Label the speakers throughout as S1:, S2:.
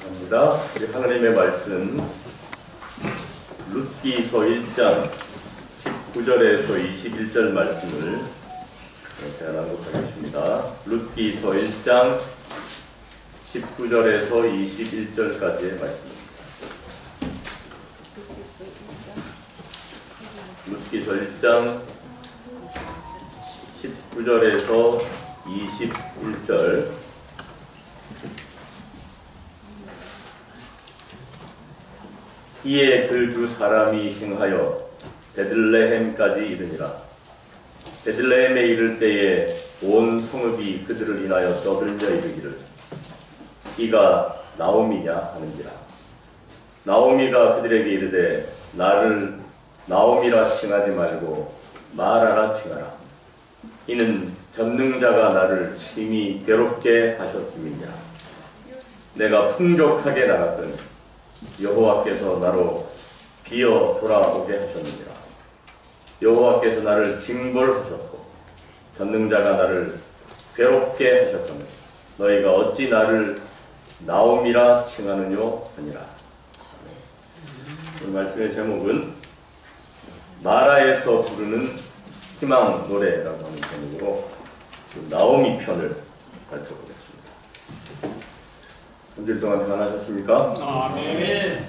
S1: 감사합니다. 우리 하나님의 말씀 룻기서 1장 19절에서 21절 말씀을 제가 낭독하겠습니다. 룻기서 1장 19절에서 21절까지의 말씀입니다. 룻기서 1장 19절에서 21절. 이에 그 두 사람이 행하여 베들레헴까지 이르니라. 베들레헴에 이를 때에 온 성읍이 그들을 인하여 떠들며 이르기를 이가 나오미냐 하는지라. 나오미가 그들에게 이르되 나를 나오미라 칭하지 말고 마라라 칭하라. 이는 전능자가 나를 심히 괴롭게 하셨음이니라. 내가 풍족하게 나갔더니 여호와께서 나로 비어 돌아오게 하셨느니라. 여호와께서 나를 징벌하셨고 전능자가 나를 괴롭게 하셨거늘 너희가 어찌 나를 나옴이라 칭하느뇨 하니라. 오늘 말씀의 제목은 마라에서 부르는 희망 노래라고 하는 제목으로 나오미 편을 발표하겠습니다. 한 주일 동안 평안하셨습니까?
S2: 아멘.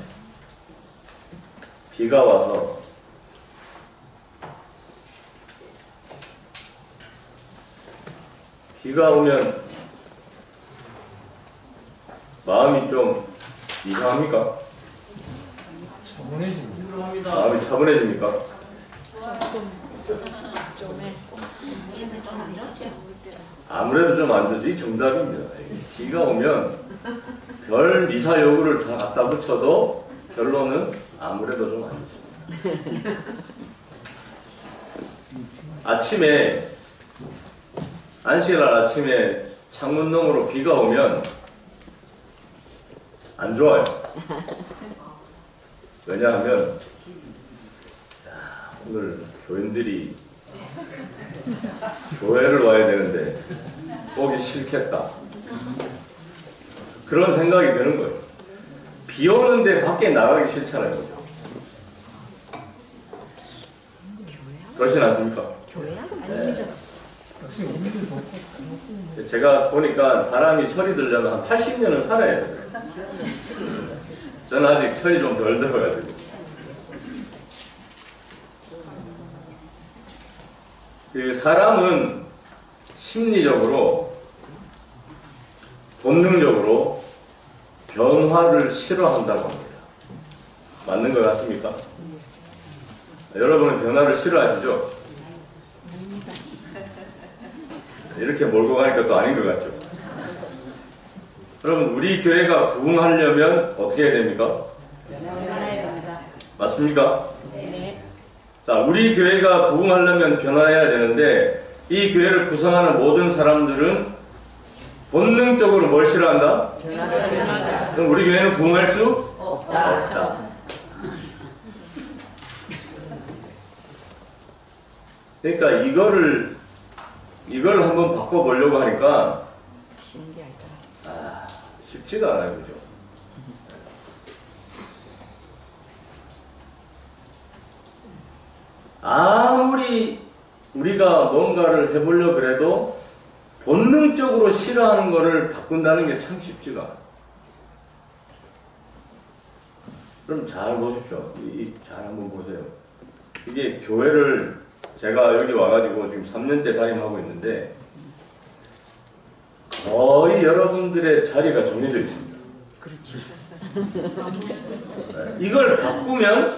S1: 비가 와서 비가 오면 마음이 좀 이상합니까?
S2: 차분해집니다.
S1: 마음이 차분해집니까? 아무래도 좀 안 되지 정답입니다. 비가 오면 별 미사 여구를 다 갖다 붙여도 결론은 아무래도 좀 안 좋습니다. 아침에 안식일날 아침에 창문 너머로 비가 오면 안 좋아요. 왜냐하면 오늘 교인들이 교회를 와야 되는데 오기 싫겠다. 그런 생각이 드는 거예요. 비 오는데 밖에 나가기 싫잖아요. 그렇진 않습니까? 네. 제가 보니까 사람이 철이 들려면 한 80년은 살아야 돼요. 저는 아직 철이 좀 덜 들어가지고. 그 사람은 심리적으로 본능적으로 변화를 싫어한다고 합니다. 맞는 것 같습니까? 여러분은 변화를 싫어하시죠? 이렇게 몰고 가니까 또 아닌 것 같죠? 여러분, 우리 교회가 부흥하려면 어떻게 해야 됩니까? 맞습니까? 자, 우리 교회가 부흥하려면 변화해야 되는데 이 교회를 구성하는 모든 사람들은 본능적으로 뭘 싫어한다? 그럼 우리 교회는 부흥할 수 없다. 그러니까 이거를 한번 바꿔보려고 하니까 쉽지가 않아요. 그죠? 아무리 우리가 뭔가를 해보려고 그래도 본능적으로 싫어하는 것을 바꾼다는 게 참 쉽지가 않아요. 그럼 잘 보십시오. 잘 한번 보세요. 이게 교회를 제가 여기 와가지고 지금 3년째 담임하고 있는데 거의 여러분들의 자리가 정해져 있습니다.
S3: 그렇지.
S1: 네. 이걸 바꾸면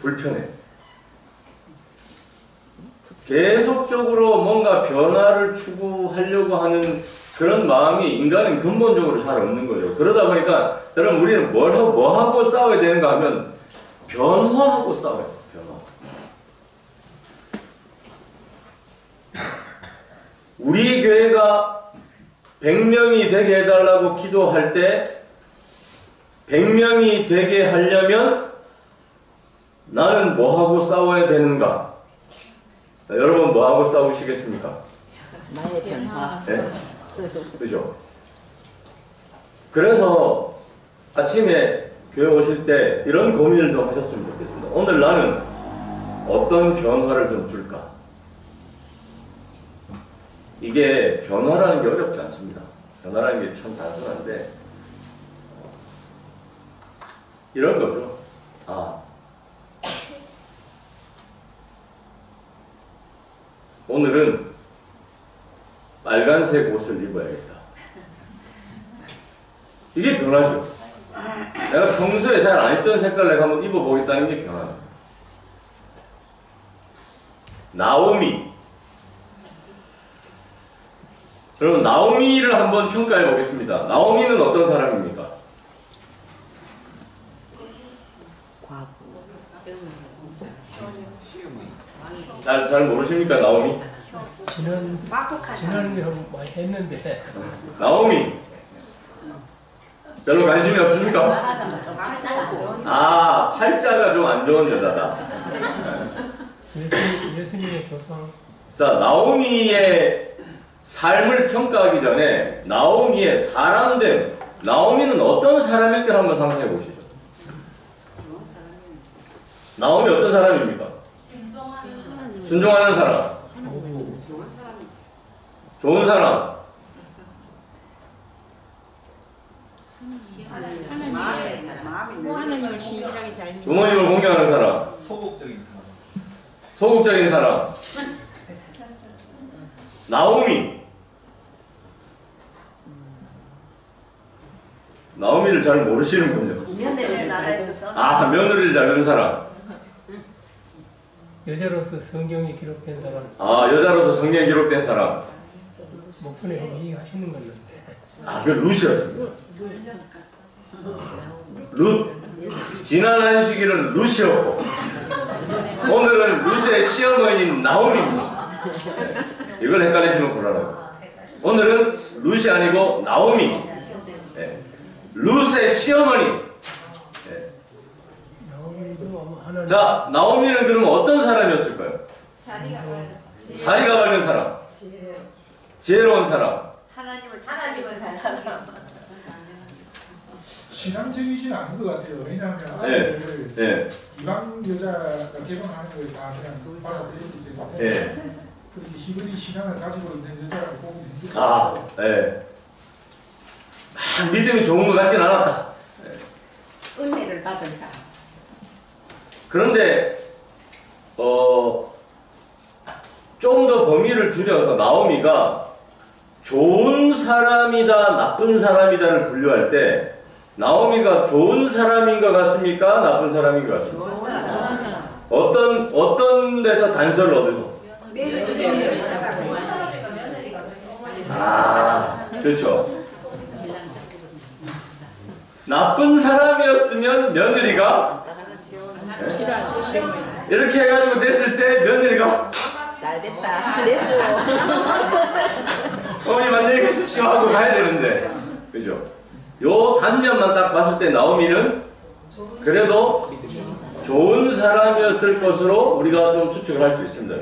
S1: 불편해. 계속적으로 뭔가 변화를 추구하려고 하는 그런 마음이 인간은 근본적으로 잘 없는 거죠. 그러다 보니까 여러분 우리는 뭐 하고 싸워야 되는가 하면 변화하고 싸워요. 변화. 우리 교회가 100명이 되게 해달라고 기도할 때 100명이 되게 하려면 나는 뭐하고 싸워야 되는가? 자, 여러분 뭐하고 싸우시겠습니까?
S3: 나의 변화.
S1: 네? 그죠? 그래서 아침에 교회 오실 때 이런 고민을 좀 하셨으면 좋겠습니다. 오늘 나는 어떤 변화를 좀 줄까? 이게 변화라는 게 어렵지 않습니다. 변화라는 게 참 단순한데 이런 거죠. 오늘은 빨간색 옷을 입어야겠다. 이게 변화죠. 내가 평소에 잘 안 입던 색깔을 내가 한번 입어보겠다는 게 변화입니다. 나오미. 그럼 나오미를 한번 평가해 보겠습니다. 나오미는 어떤 사람입니까? 잘 모르십니까, 나오미?
S2: 지난이랑 많이 했는데.
S1: 나오미. 별로 관심이 없습니까? 팔자가 좀 안 좋은 여자다.
S2: 예수님의 조상.
S1: 자, 나오미의 삶을 평가하기 전에 나오미의 사람됨, 나오미는 어떤 사람일까 한번 상상해 보시죠. 나오미 어떤 사람입니까? 순종하는 사람. 좋은 사람. 부모님을 공경하는 사람. 소극적인 사람. 나오미를 잘 모르시는군요. 며느리를 잘 둔 사람.
S2: 여자로서 성경에 기록된 사람.
S1: 여자로서 성경에 기록된 사람.
S2: 목소리하고 이해하시는 건데.
S1: 그 룻이었습니다. 룻. 지난 안식일은 룻이었고 오늘은 룻의 시어머니인 나오미입니다. 이걸 헷갈리시면 곤란합니다. 오늘은 룻이 아니고 나오미. 룻의 시어머니. 자, 나오미는 그러면 어떤 사람이었을까요? 사리가 바른 사람. 지혜로운 사람.
S3: 하나님을 잘 사람.
S4: 신앙적이진 않은 것 같아요. 왜냐하면 아이를 이방 여자가 결혼하는 걸 다 그냥 받아들였기 때문에 그렇게 희번이 신앙을 가지고 있는 여자라고 보기 힘들어요.
S1: 믿음이 좋은 것 같진 않았다.
S3: 은혜를 받은 사람.
S1: 그런데 좀 더 범위를 줄여서 나오미가 좋은 사람이다, 나쁜 사람이다를 분류할 때 나오미가 좋은 사람인 것 같습니까? 나쁜 사람인 것 같습니까?
S3: 좋은 사람.
S1: 어떤 데서 단서를 얻으소? 그렇죠. 나쁜 사람이었으면 며느리가 이렇게 해가지고 됐을 때 며느리가
S3: 잘됐다. 재수.
S1: 어머니 만나게 계십시오 하고 가야 되는데, 그죠? 요 단면만 딱 봤을 때 나오미는 그래도 좋은 사람이었을 것으로 우리가 좀 추측을 할 수 있습니다.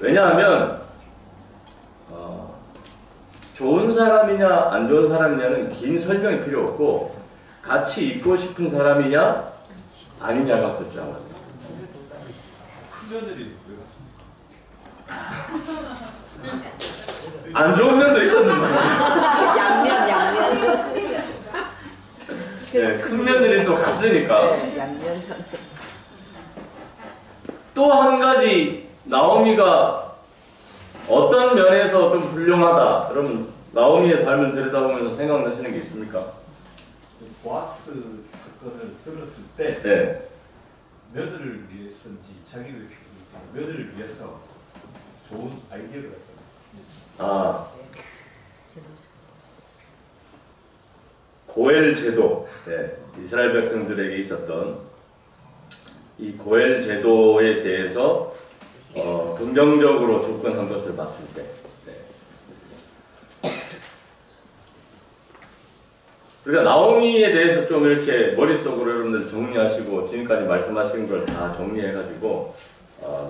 S1: 왜냐하면 좋은 사람이냐 안 좋은 사람이냐는 긴 설명이 필요 없고 같이 있고 싶은 사람이냐 아니냐가 끝이야. 안 좋은 면도 있었는데.
S3: 양면.
S1: 큰 며느리 또 갔으니까. 또 한 가지 나오미가 어떤 면에서 좀 훌륭하다. 그러면 나오미의 삶을 들여다보면서 생각나시는 게 있습니까?
S5: 보아스 사건을 들었을 때 며느리를 위해서인지 자기를 며느리를 위해서 좋은 아이디어를 했어요.
S1: 고엘 제도, 이스라엘 백성들에게 있었던 이 고엘 제도에 대해서 긍정적으로 접근한 것을 봤을 때, 그러니까 나오미에 대해서 좀 이렇게 머릿속으로 여러분들 정리하시고 지금까지 말씀하신 걸 다 정리해가지고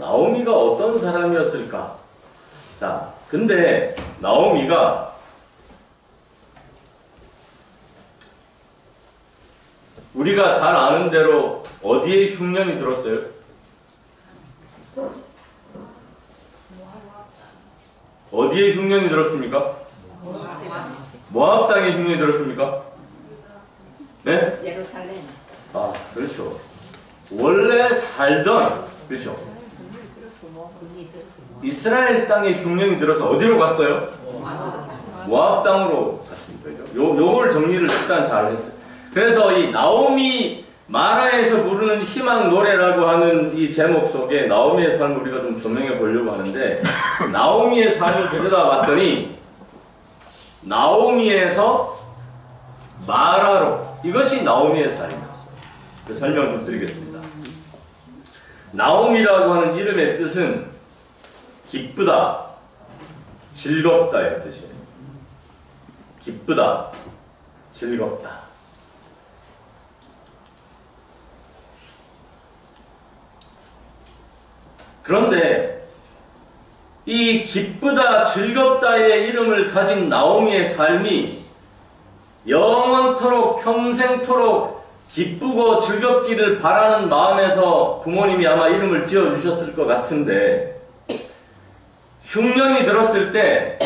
S1: 나오미가 어떤 사람이었을까? 자, 근데 나오미가 우리가 잘 아는 대로 어디에 흉년이 들었어요? 어디에 흉년이 들었습니까? 모압 땅에 흉년이 들었습니까? 네?
S3: 예루살렘.
S1: 아, 그렇죠. 원래 살던, 그렇죠. 이스라엘 땅에 흉년이 들어서 어디로 갔어요? 모압 땅으로 갔습니다. 요걸 정리를 일단 잘 했어요. 그래서 이 나오미 마라에서 부르는 희망 노래라고 하는 이 제목 속에 나오미의 삶을 우리가 좀 조명해 보려고 하는데, 나오미의 삶을 들여다봤더니 나오미에서 마라로, 이것이 나오미의 삶이었어요. 그 설명을 좀 드리겠습니다. 나오미라고 하는 이름의 뜻은 기쁘다, 즐겁다의 뜻이에요. 기쁘다, 즐겁다. 그런데 이 기쁘다, 즐겁다의 이름을 가진 나오미의 삶이 영원토록 평생토록 기쁘고 즐겁기를 바라는 마음에서 부모님이 아마 이름을 지어주셨을 것 같은데, 흉년이 들었을 때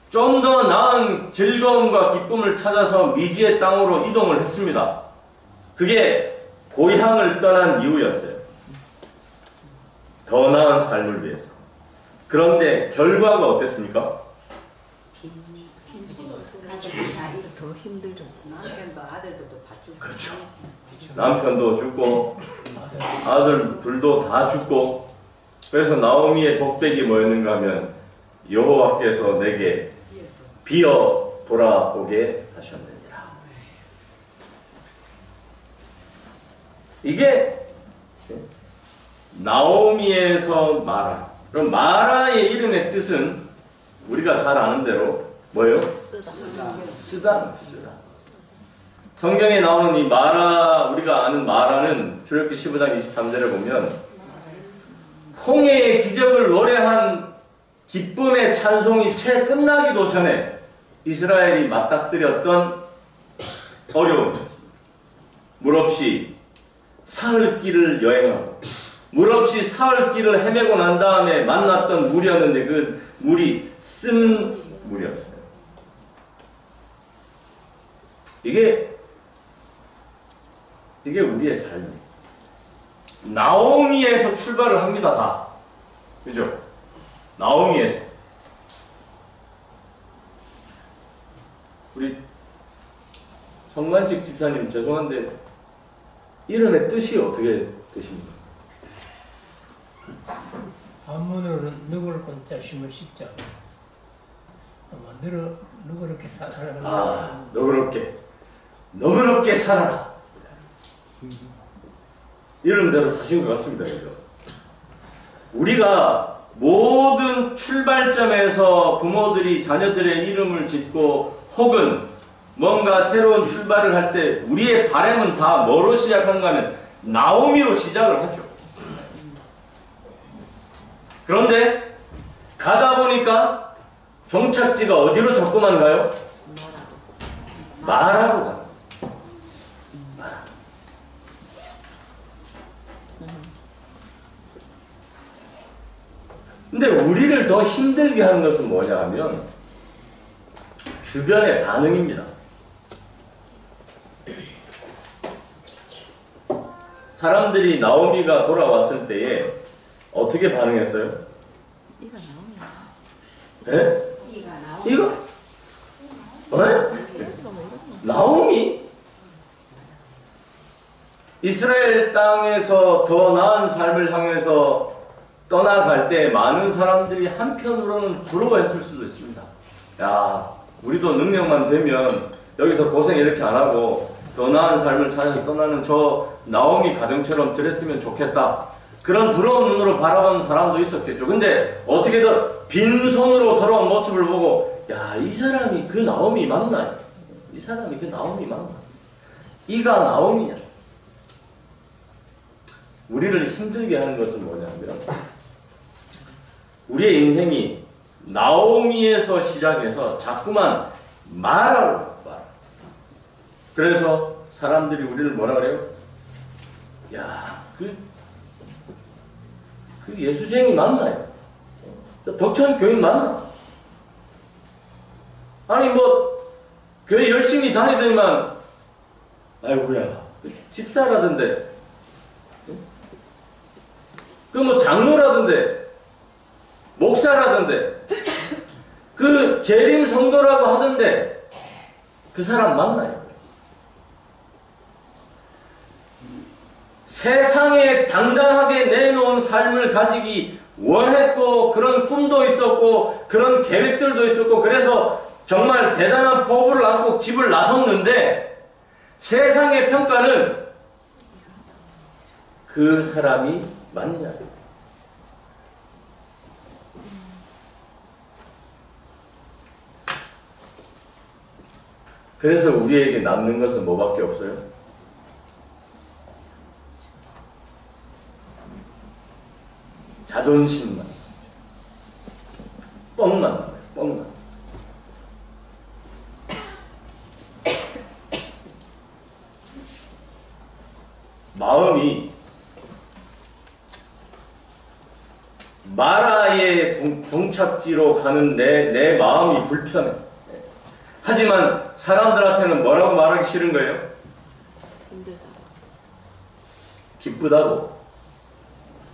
S1: 좀 더 나은 즐거움과 기쁨을 찾아서 미지의 땅으로 이동을 했습니다. 그게 고향을 떠난 이유였어요. 더 나은 삶을 위해서. 그런데 결과가 어땠습니까?
S3: 더 힘들죠.
S6: 남편도 아들들도 다 죽고.
S1: 그렇죠. 남편도 죽고 아들들도 다 죽고. 그래서 나오미의 독백이 뭐였는가 하면, 여호와께서 내게 비어 돌아오게 하셨느니라. 이게 나오미에서 마라. 그럼 마라의 이름의 뜻은 우리가 잘 아는 대로 뭐예요? 쓰다. 성경에 나오는 이 마라, 우리가 아는 마라는 출애굽기 15장 23절에 보면 홍해의 기적을 노래한 기쁨의 찬송이 채 끝나기도 전에 이스라엘이 맞닥뜨렸던 어려움, 물 없이 사흘 길을 여행하고 물 없이 사흘 길을 헤매고 난 다음에 만났던 물이었는데 그 물이 쓴 물이었어요. 이게 우리의 삶이에요. 나오미에서 출발을 합니다, 다. 그죠? 나오미에서. 우리 성만식 집사님, 죄송한데 이름의 뜻이 어떻게 되십니까?
S2: 한문으로는 너그럴 건자 심을 십자. 너그럽게 살아라.
S1: 아, 너그럽게 살아라. 이름대로 사신 것 같습니다. 그죠? 우리가 모든 출발점에서 부모들이 자녀들의 이름을 짓고 혹은 뭔가 새로운 출발을 할 때 우리의 바람은 다 뭐로 시작한가 하면 나오미로 시작을 하죠. 그런데 가다 보니까 종착지가 어디로 자꾸만 가요? 마라로 가요. 근데 우리를 더 힘들게 하는 것은 뭐냐 하면 주변의 반응입니다. 사람들이 나오미가 돌아왔을 때에 어떻게 반응했어요?
S3: 이가 나오면.
S1: 네? 이거? 네? 나오미? 이스라엘 땅에서 더 나은 삶을 향해서 떠나갈 때 많은 사람들이 한편으로는 부러워했을 수도 있습니다. 야, 우리도 능력만 되면 여기서 고생 이렇게 안 하고 더 나은 삶을 찾아서 떠나는 저 나오미 가정처럼 되었으면 좋겠다. 그런 부러운 눈으로 바라보는 사람도 있었겠죠. 근데 어떻게든 빈손으로 돌아온 모습을 보고, 야, 이 사람이 그 나오미 맞나? 이 사람이 그 나오미 맞나? 이가 나오미냐? 우리를 힘들게 하는 것은 뭐냐면 우리의 인생이 나오미에서 시작해서 자꾸만 말하고 말. 그래서 사람들이 우리를 뭐라 그래요? 야, 그 예수쟁이 맞나요? 덕천 교인 맞나? 아니 뭐 교회 열심히 다니더니만 아이고야 집사라던데 그 뭐 장로라던데 목사라던데 그 재림 성도라고 하던데 그 사람 맞나요? 세상에 당당하게 내놓은 삶을 가지기 원했고 그런 꿈도 있었고 그런 계획들도 있었고 그래서 정말 대단한 포부를 안고 집을 나섰는데 세상의 평가는 그 사람이 맞냐? 그래서 우리에게 남는 것은 뭐밖에 없어요? 자존심만, 뻥만 남아요. 뻥만. 마음이 마라의 종착지로 가는 내 마음이 불편해. 하지만 사람들한테는 뭐라고 말하기 싫은 거예요?
S3: 힘들다.
S1: 기쁘다고.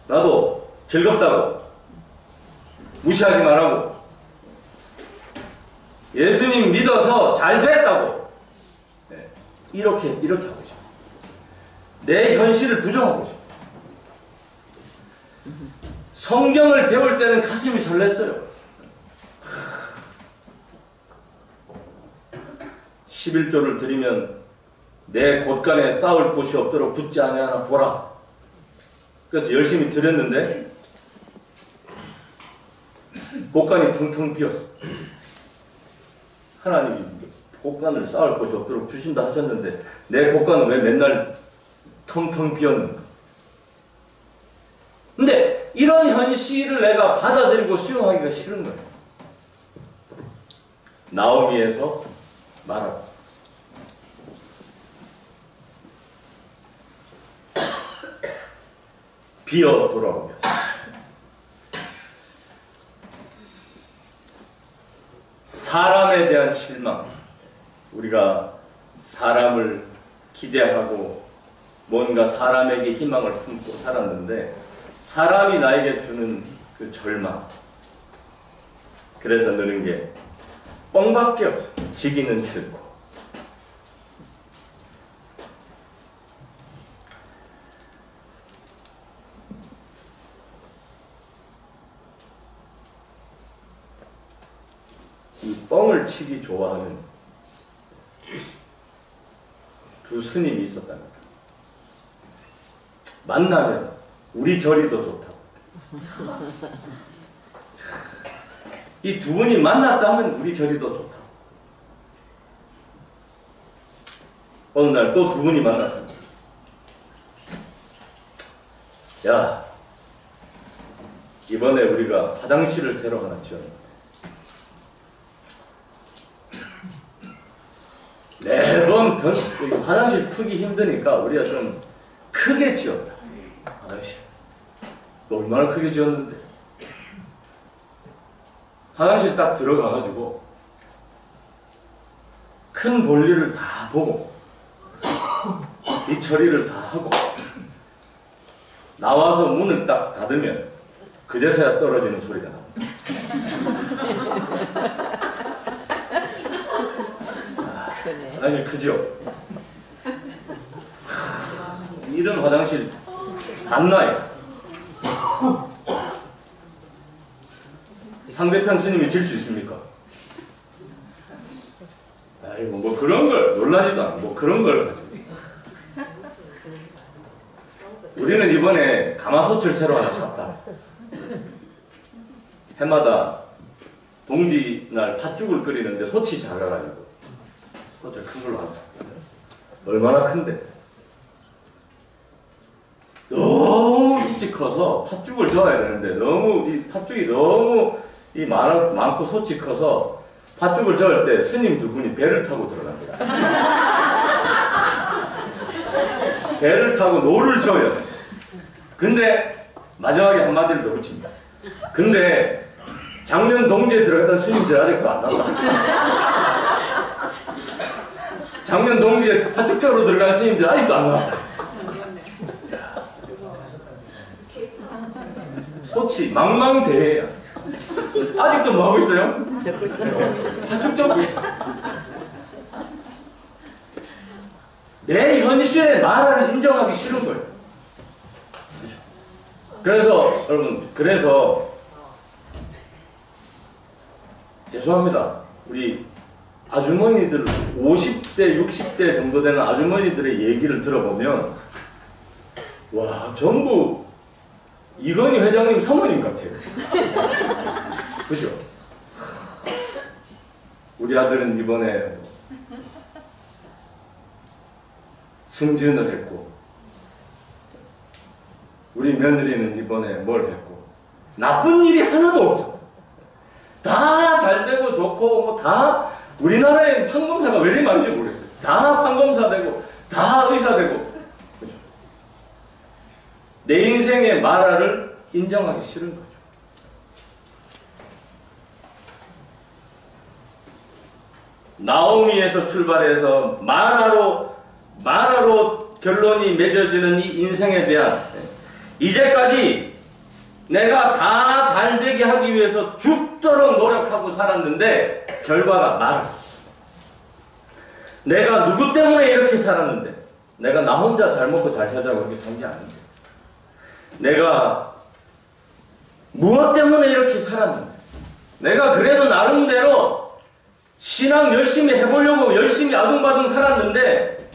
S1: 나도 즐겁다고. 무시하지 말라고. 예수님 믿어서 잘 됐다고. 이렇게 하고 싶어. 내 현실을 부정하고 싶어. 성경을 배울 때는 가슴이 설렜어요. 11조를 드리면 내 곳간에 쌓을 곳이 없도록 붙지 아니하나 보라. 그래서 열심히 드렸는데 곳간이 텅텅 비었어. 하나님이 곳간을 쌓을 곳이 없도록 주신다 하셨는데 내 곳간은 왜 맨날 텅텅 비었는가? 근데 이런 현실을 내가 받아들이고 수용하기가 싫은 거예요. 나오미에서 말하고 비어 돌아오게 하소서. 사람에 대한 실망. 우리가 사람을 기대하고 뭔가 사람에게 희망을 품고 살았는데 사람이 나에게 주는 그 절망. 그래서 느는 게 뻥밖에 없어. 지기는 싫고. 이 뻥을 치기 좋아하는 두 스님이 있었답니다. 만나면 우리 절이 더 좋다고. 이 두 분이 만났다 하면 우리 절이 더 좋다고. 어느 날 또 두 분이 만났습니다. 야, 이번에 우리가 화장실을 새로 하나 지었는데 매번 화장실 트기 힘드니까 우리가 좀 크게 지었다. 화장실 얼마나 크게 지었는데 화장실 딱 들어가가지고 큰 볼일을 다 보고 이 처리를 다 하고 나와서 문을 딱 닫으면 그제서야 떨어지는 소리가 납니다. 화장실 크죠? 이런 화장실 봤나요? 상대편 스님이 질 수 있습니까? 아이고 뭐 그런 걸 놀라지도 않고 뭐 그런 걸 가지고 우리는 이번에 가마솥을 새로 하나 샀다. 해마다 동지날 팥죽을 끓이는데 솥이 작아가지고 솥을 큰 걸로 하나 샀거든요. 얼마나 큰데 너무 솥이 커서 팥죽을 저어야 되는데 너무 이 팥죽이 너무 이 많고 솥이 커서 팥죽을 저을 때 스님 두 분이 배를 타고 들어갑니다. 배를 타고 노를 저어야 돼. 근데 마지막에 한마디를 더 붙입니다. 근데 작년 동지에 들어갔던 스님들 아직도 안 나왔다. 작년 동지에 파축적으로 들어간 스님들 아직도 안 나왔다. 소치 망망대해야. 아직도 뭐 하고 있어요?
S3: 적고 있어요.
S1: 파축 적고 있어. 내 현실의 나라를 인정하기 싫은 거예요. 그래서 여러분, 그래서 죄송합니다. 우리 아주머니들 50대, 60대 정도 되는 아주머니들의 얘기를 들어보면 와, 전부 이건희 회장님 사모님 같아요. 그죠? 우리 아들은 이번에 승진을 했고, 우리 며느리는 이번에 뭘 했고, 나쁜 일이 하나도 없어. 다 잘 되고 좋고, 뭐 다, 우리나라에 판검사가 왜 이리 많은지 모르겠어요. 다 판검사 되고, 다 의사 되고, 그죠? 내 인생의 마라를 인정하기 싫은 거죠. 나오미에서 출발해서 마라로 결론이 맺어지는 이 인생에 대한, 이제까지 내가 다 잘 되게 하기 위해서 죽도록 노력하고 살았는데 결과가 마라. 내가 누구 때문에 이렇게 살았는데, 내가 나 혼자 잘 먹고 잘 살자고 그렇게 산 게 아닌데, 내가 무엇 때문에 이렇게 살았는데, 내가 그래도 나름대로 신앙 열심히 해보려고 열심히 아둥바둥 살았는데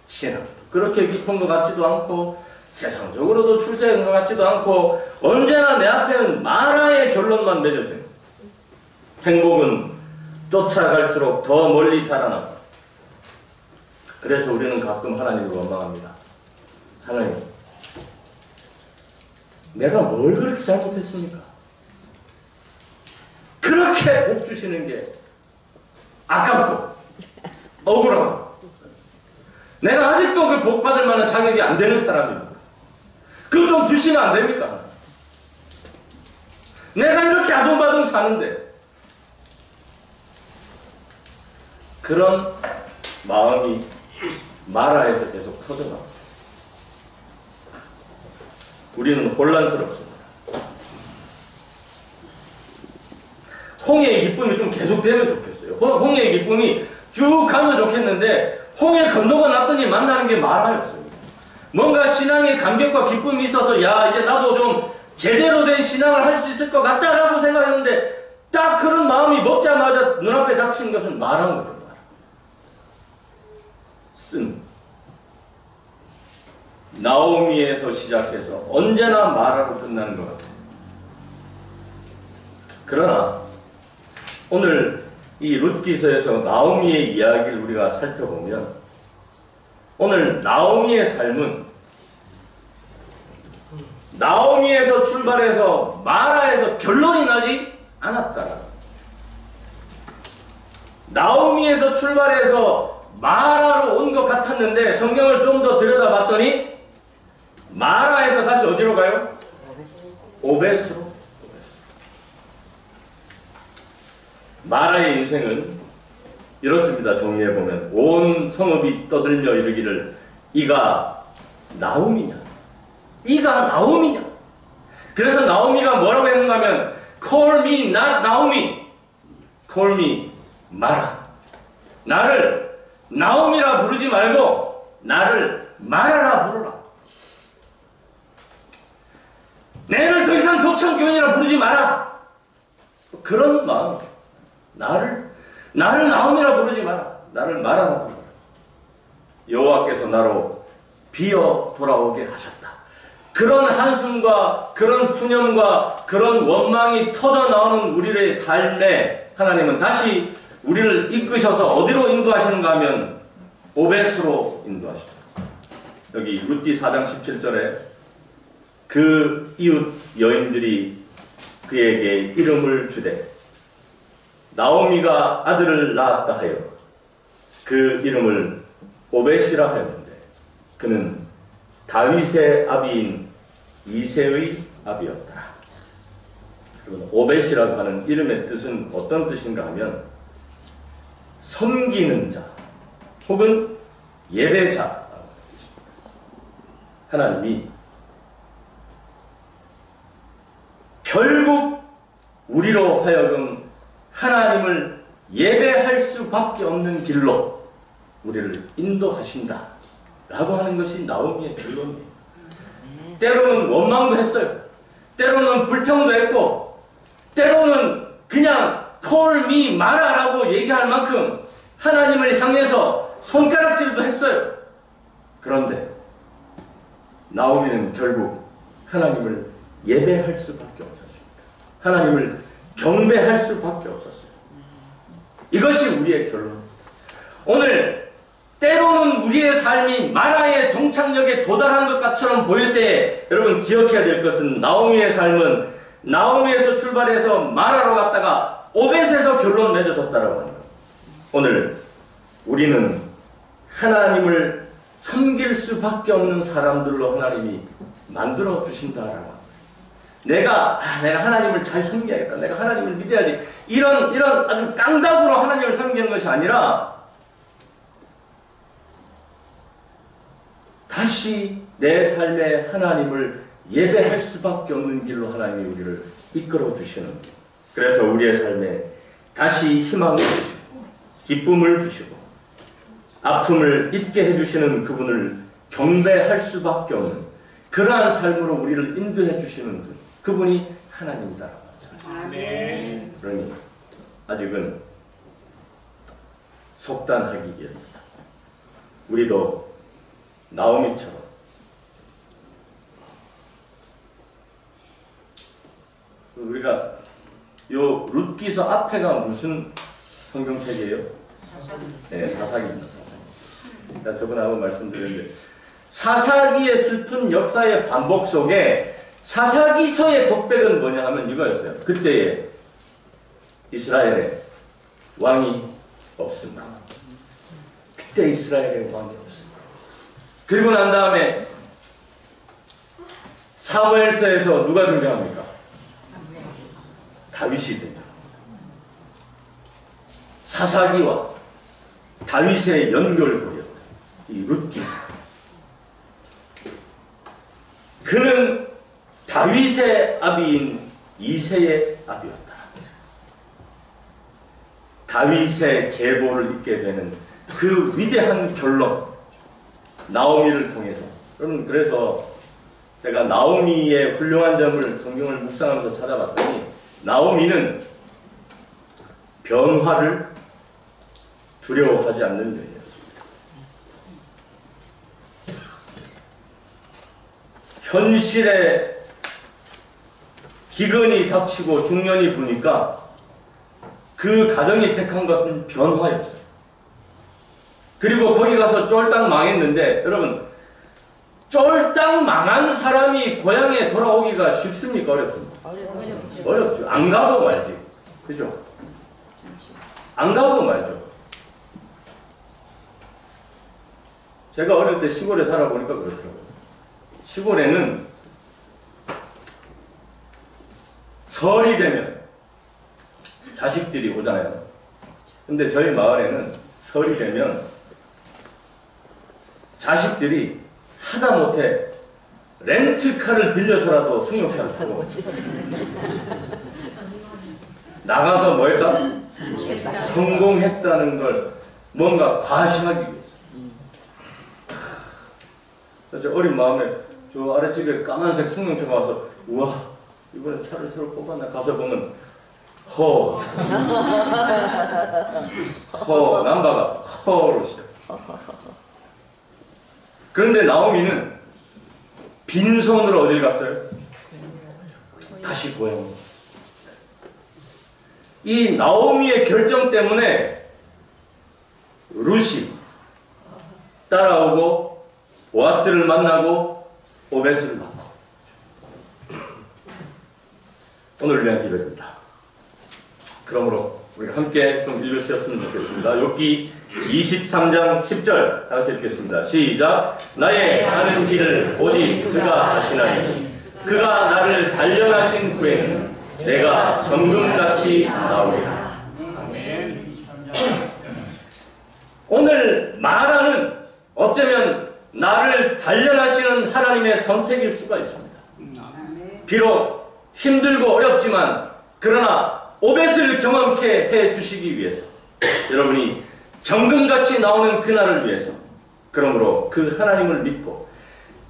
S1: 신앙 그렇게 깊은 것 같지도 않고 세상적으로도 출세한 것 같지도 않고 언제나 내 앞에는 마라의 결론만 맺어져요. 행복은 쫓아갈수록 더 멀리 달아납니다. 그래서 우리는 가끔 하나님을 원망합니다. 하나님, 내가 뭘 그렇게 잘못했습니까? 그렇게 복 주시는 게 아깝고 억울하고 내가 아직도 그 복 받을 만한 자격이 안 되는 사람입니다. 그거 좀 주시면 안 됩니까? 내가 이렇게 아둥바둥 사는데 그런 마음이 마라에서 계속 터져나옵니다. 우리는 혼란스럽습니다. 홍해의 기쁨이 좀 계속되면 좋겠어요. 홍해의 기쁨이 쭉 가면 좋겠는데 홍해 건너가 났더니 만나는 게 마라였어요. 뭔가 신앙의 감격과 기쁨이 있어서 야, 이제 나도 좀 제대로 된 신앙을 할 수 있을 것 같다라고 생각했는데 딱 그런 마음이 먹자마자 눈앞에 닥친 것은 마라인 거죠. 쓴 나오미에서 시작해서 언제나 마라로 끝나는 것 같아요. 그러나 오늘 이 룻기서에서 나오미의 이야기를 우리가 살펴보면 오늘 나오미의 삶은 나오미에서 출발해서 마라에서 결론이 나지 않았다. 나오미에서 출발해서 마라로 온 것 같았는데 성경을 좀 더 들여다봤더니 마라에서 다시 어디로 가요? 오벳으로. 마라의 인생은 이렇습니다. 정리해보면 온 성읍이 떠들며 이르기를 이가 나오미냐? 이가 나오미냐? 그래서 나오미가 뭐라고 했는가 하면 Call me not Naomi. Call me 마라. 나를 나오미라 부르지 말고 나를 마라라 부르라. 내를 더 이상 독창교인이라 부르지 마라. 그런 마음. 나를 나오미라 부르지 마라. 나를 마라라 부르라. 여호와께서 나로 비어 돌아오게 하셨다. 그런 한숨과 그런 푸념과 그런 원망이 터져나오는 우리의 삶에 하나님은 다시 우리를 이끄셔서 어디로 인도하시는가 하면 오벳으로 인도하십니다. 여기 룻기 4장 17절에 그 이웃 여인들이 그에게 이름을 주되 나오미가 아들을 낳았다 하여 그 이름을 오벳이라 하였는데 그는 다윗의 아비인 이새의 아비였다. 그리고 오벳이라고 하는 이름의 뜻은 어떤 뜻인가 하면 섬기는 자 혹은 예배자. 하나님이 결국 우리로 하여금 하나님을 예배할 수밖에 없는 길로 우리를 인도하신다 라고 하는 것이 나오미의 결론이에요. 때로는 원망도 했어요. 때로는 불평도 했고 때로는 그냥 call me 마라라고 얘기할 만큼 하나님을 향해서 손가락질도 했어요. 그런데 나오미는 결국 하나님을 예배할 수밖에 없었습니다. 하나님을 경배할 수밖에 없었어요. 이것이 우리의 결론입니다. 오늘 때로는 우리의 삶이 마라의 종착역에 도달한 것처럼 보일 때 여러분 기억해야 될 것은 나오미의 삶은 나오미에서 출발해서 마라로 갔다가 오벳에서 결론 맺어졌다라고 합니다. 오늘 우리는 하나님을 섬길 수밖에 없는 사람들로 하나님이 만들어 주신다라고. 내가 하나님을 잘 섬겨야겠다. 내가 하나님을 믿어야지. 이런 아주 깡답으로 하나님을 섬기는 것이 아니라 다시 내 삶에 하나님을 예배할 수밖에 없는 길로 하나님이 우리를 이끌어 주시는. 그래서 우리의 삶에 다시 희망을 주시고 기쁨을 주시고 아픔을 잊게 해주시는 그분을 경배할 수밖에 없는 그러한 삶으로 우리를 인도해 주시는 그분이 하나님이다라고 하죠.
S6: 아멘.
S1: 그러니 아직은 속단하기 이릅니다. 우리도 나오미처럼 우리가 요 룻기서 앞에가 무슨 성경책이에요? 네, 사사기입니다. 일단 저번에 한번 말씀드렸는데 사사기의 슬픈 역사의 반복 속에 사사기서의 독백은 뭐냐 하면 이거였어요. 그때에 이스라엘에 왕이 없습니다. 그때 이스라엘에 왕이 없습니다. 그리고 난 다음에 사무엘서에서 누가 등장합니까? 다윗이 등장. 사사기와 다윗의 연결고리였다. 이 룻기. 그는 다윗의 아비인 이새의 아비였다. 다윗의 계보를 잇게 되는 그 위대한 결론, 나오미를 통해서. 여러분, 그래서 제가 나오미의 훌륭한 점을 성경을 묵상하면서 찾아봤더니 나오미는 변화를 두려워하지 않는 여인이었습니다. 현실에 기근이 닥치고 중년이 부니까 그 가정이 택한 것은 변화였어요. 그리고 거기 가서 쫄딱 망했는데 여러분 쫄딱 망한 사람이 고향에 돌아오기가 쉽습니까? 어렵습니까? 어렵죠. 안 가고 말지. 그죠? 안 가고 말죠. 제가 어릴 때 시골에 살아보니까 그렇더라고요. 시골에는 설이 되면 자식들이 오잖아요. 근데 저희 마을에는 설이 되면 자식들이 하다못해 렌트카를 빌려서라도 승용차를 타고 나가서 뭐 했다? 성공했다는 걸 뭔가 과시하기 위해서. 그래서 어린 마음에 저 아래쪽에 까만색 승용차가 와서 우와 이번에 차를 새로 뽑았나 가서 보면 남바가 허로 시작. 그런데 나오미는 빈손으로 어딜 갔어요? 다시 고향. 이 나오미의 결정 때문에 룻이 따라오고 보아스를 만나고 오벳을 만나고. 오늘 위한 기도입니다. 그러므로 우리가 함께 좀 읽으셨으면 좋겠습니다. 욥기 23장 10절 다 같이 읽겠습니다. 시작. 나의 가는 길을 오직 그가 하시나니 그가 나를 단련하신 후에는 내가 정금같이 나오리라. 오늘 마라는 어쩌면 나를 단련하시는 하나님의 선택일 수가 있습니다. 비록 힘들고 어렵지만 그러나 오벳을 경험케 해주시기 위해서 여러분이 정금같이 나오는 그날을 위해서 그러므로 그 하나님을 믿고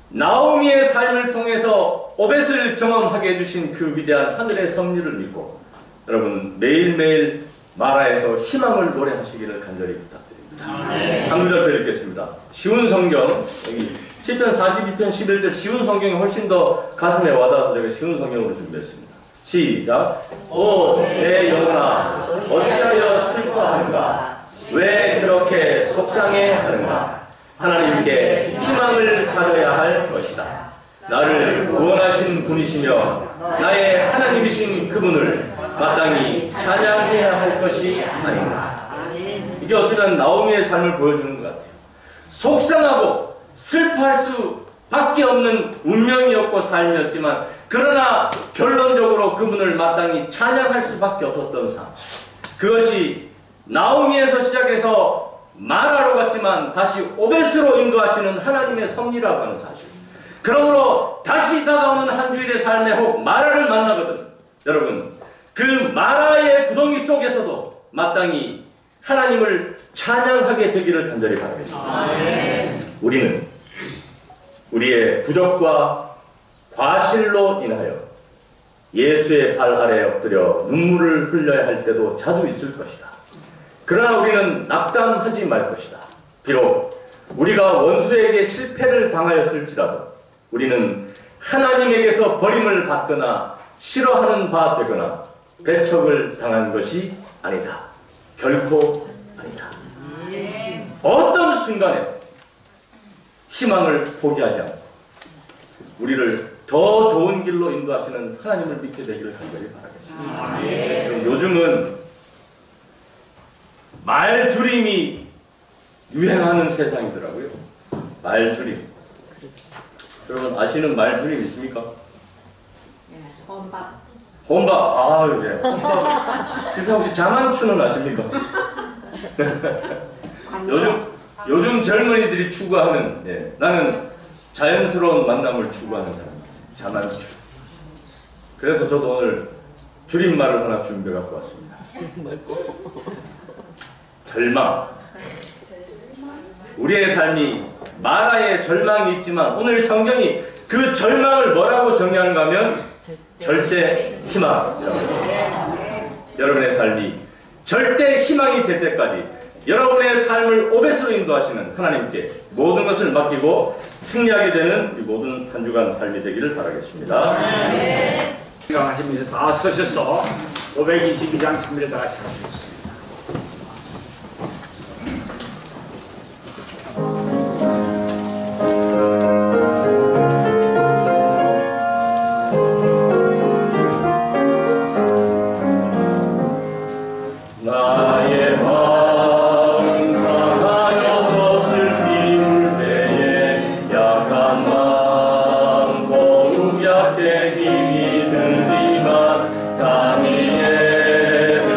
S1: 나오미의 삶을 통해서 오벳을 경험하게 해주신 그 위대한 하늘의 섭리를 믿고 여러분 매일매일 마라에서 희망을 노래하시기를 간절히 부탁드립니다. 한 구절 더 읽겠습니다. 쉬운 성경 여기 시편 42편 11절 쉬운 성경이 훨씬 더 가슴에 와닿아서 제가 쉬운 성경으로 준비했습니다. 시작. 오 내 영혼아 어찌하여 슬퍼하는가 왜 그렇게 속상해 하는가 하나님께 희망을 가져야 할 것이다. 나를 구원하신 분이시며 나의 하나님이신 그분을 마땅히 찬양해야 할 것이 아닌가. 이게 어쩌면 나오미의 삶을 보여주는 것 같아요. 속상하고 슬퍼할 수밖에 없는 운명이었고 삶이었지만 그러나 결론적으로 그분을 마땅히 찬양할 수밖에 없었던 삶. 그것이 나오미에서 시작해서 마라로 갔지만 다시 오벳으로 인도하시는 하나님의 섭리라고 하는 사실. 그러므로 다시 다가오는 한 주일의 삶에 혹 마라를 만나거든 여러분 그 마라의 구덩이 속에서도 마땅히 하나님을 찬양하게 되기를 간절히 바라겠습니다. 우리는 우리의 부족과 과실로 인하여 예수의 발 아래 엎드려 눈물을 흘려야 할 때도 자주 있을 것이다. 그러나 우리는 낙담하지 말 것이다. 비록 우리가 원수에게 실패를 당하였을지라도 우리는 하나님에게서 버림을 받거나 싫어하는 바 되거나 배척을 당한 것이 아니다. 결코 아니다. 어떤 순간에 희망을 포기하지 않고 우리를 더 좋은 길로 인도하시는 하나님을 믿게 되기를 간절히 바라겠습니다. 요즘은 말줄임이 유행하는 세상이더라고요. 말줄임. 여러분 아시는 말줄임 있습니까?
S3: 혼밥.
S1: 혼밥. 아, 예. 혼밥. 지금 혹시 자만추는 아십니까? 요즘 젊은이들이 추구하는 예. 나는 자연스러운 만남을 추구하는 사람. 자만추. 그래서 저도 오늘 줄임말을 하나 준비해 갖고 왔습니다. 절망. 우리의 삶이 마라의 절망이 있지만 오늘 성경이 그 절망을 뭐라고 정의하는가 하면 절대 희망이라고 합니다. 여러분의 삶이 절대 희망이 될 때까지 여러분의 삶을 오벳으로 인도하시는 하나님께 모든 것을 맡기고 승리하게 되는 이 모든 한 주간 삶이 되기를 바라겠습니다.
S7: 생각하시면서 다 서셔서 522장 3절에 다 같이 하시겠습니다.
S1: 힘이 들지만 참 예수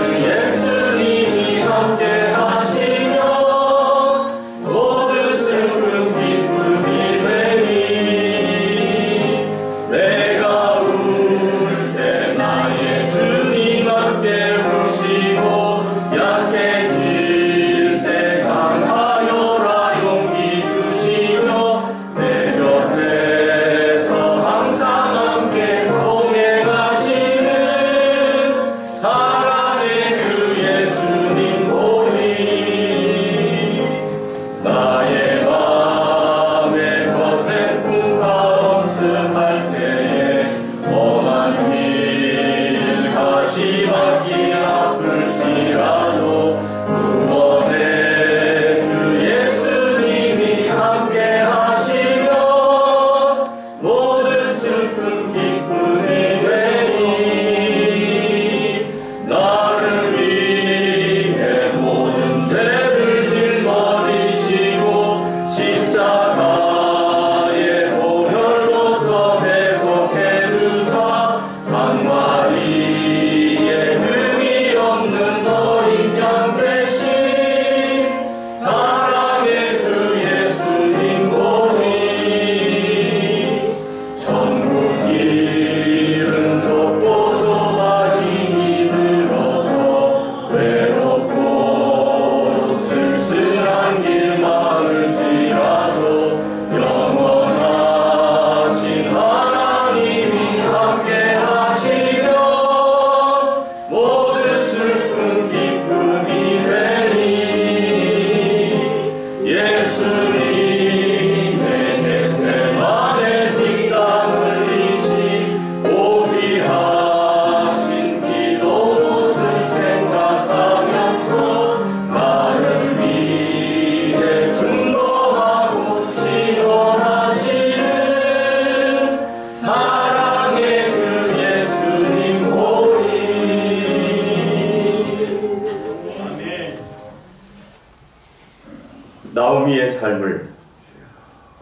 S1: 나오미의 삶을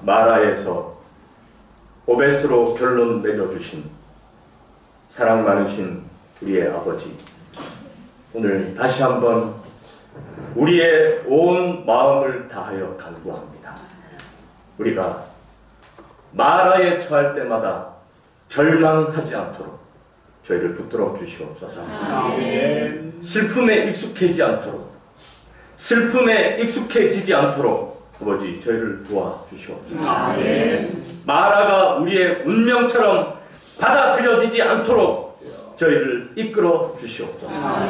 S1: 마라에서 오벳으로 결론 맺어주신 사랑 많으신 우리의 아버지, 오늘 다시 한번 우리의 온 마음을 다하여 간구합니다. 우리가 마라에 처할 때마다 절망하지 않도록 저희를 붙들어 주시옵소서. 슬픔에 익숙해지지 않도록 아버지 저희를 도와주시옵소서. 마라가 우리의 운명처럼 받아들여지지 않도록 저희를 이끌어 주시옵소서.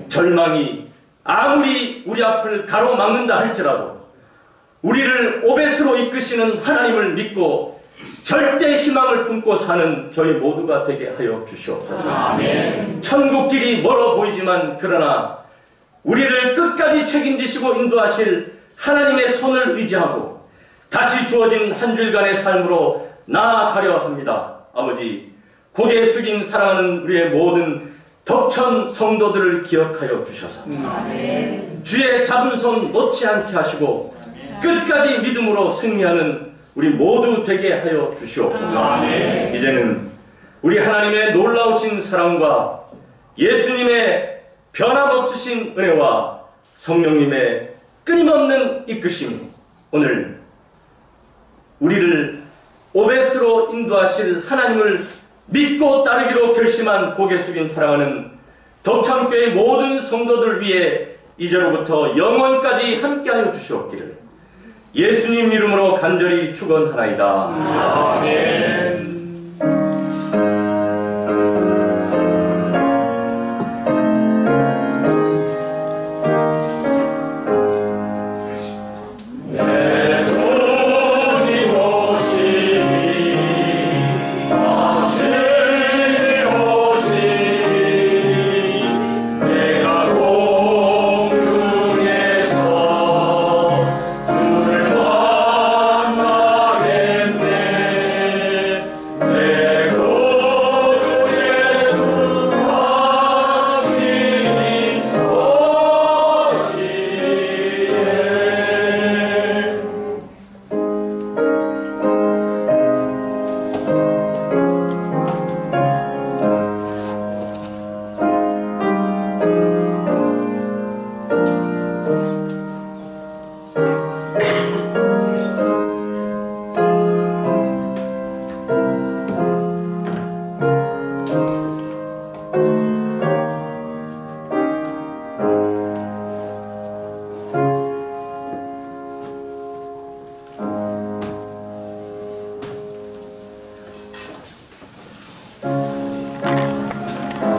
S1: 절망이 아무리 우리 앞을 가로막는다 할지라도 우리를 오벳으로 이끄시는 하나님을 믿고 절대 희망을 품고 사는 저희 모두가 되게 하여 주시옵소서. 천국길이 멀어 보이지만 그러나 우리를 끝까지 책임지시고 인도하실 하나님의 손을 의지하고 다시 주어진 한 주일간의 삶으로 나아가려 합니다. 아버지, 고개 숙인 사랑하는 우리의 모든 덕천 성도들을 기억하여 주셔서 주의 잡은 손 놓지 않게 하시고 끝까지 믿음으로 승리하는 우리 모두 되게 하여 주시옵소서. 이제는 우리 하나님의 놀라우신 사랑과 예수님의 변함없으신 은혜와 성령님의 끊임없는 이끄심이 오늘 우리를 오벳으로 인도하실 하나님을 믿고 따르기로 결심한 고개 숙인 사랑하는 덕천교회 모든 성도들 위해 이제로부터 영원까지 함께하여 주시옵기를 예수님 이름으로 간절히 축원하나이다. 아멘.